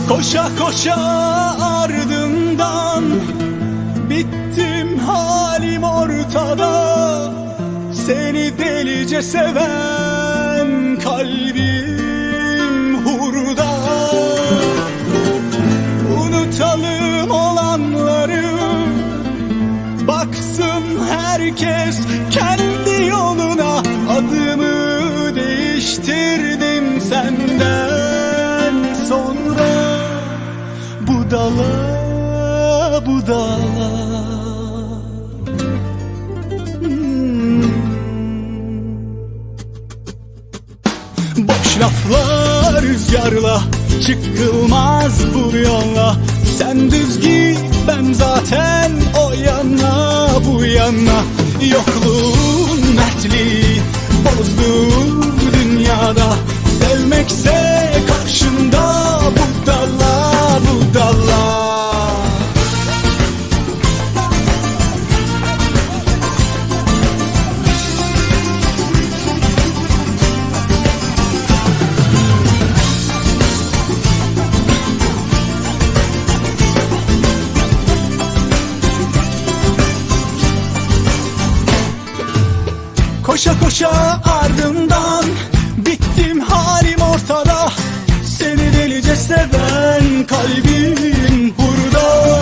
Koşa koşa ardından bittim, halim ortada. Seni delice seven kalbim hurda. Unutalım olanları, baksın herkes kendi yoluna. Adımı değiştirdim senden sonra, budala budala. Boş laflar rüzgarla, çıkılmaz bu yolla. Sen düz git, ben zaten o yana bu yana. Yokluğun mertliği bozdu dünyada. Sevmekse karşında budala budala. Koşa koşa ardından bittim, halim ortada. Seni delice seven kalbim burada.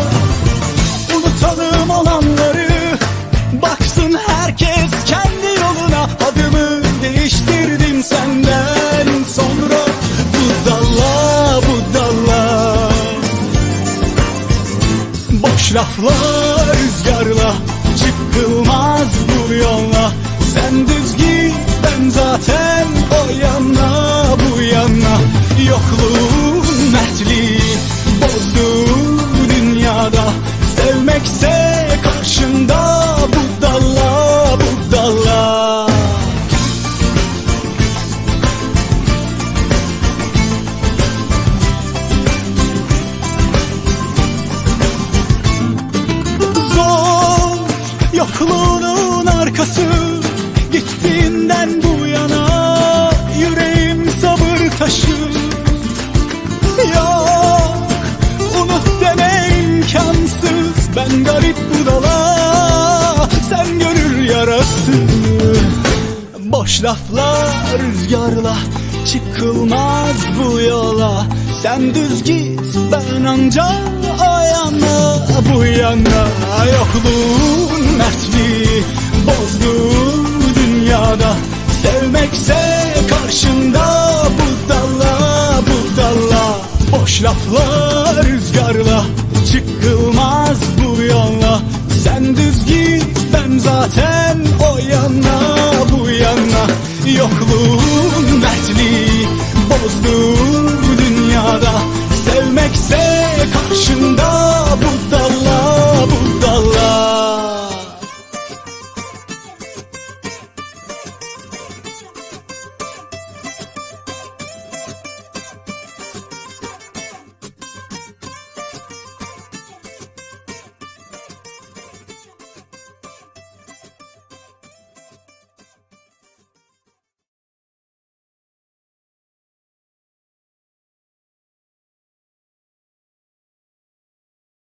Unutalım olanları, baksın herkes kendi yoluna. Adımı değiştirdim senden sonra, budala budala. Boş laflar rüzgarla, çıkılmaz bu yolla. Sen düz git, ben zaten o yana bu yana. Yokluğun mertliği bozdu dünyada. Sevmekse karşında budala budala. Zor yokluğunun arkası, gittiğinden bu yana yüreğim sabır taşı. Yok, unut deme imkansız. Ben garip budala, sen gönül yarası. Boş laflar rüzgarla, çıkılmaz bu yola. Sen düz git, ben anca o yana bu yana. Yokluğun mertliği bozdu dünyada. Sevmekse karşında budala budala. Boş laflar rüzgarla, çıkılmaz bu yolla. Sen düz git, ben zaten o yana bu yana. Yokluğun mertliği bozdu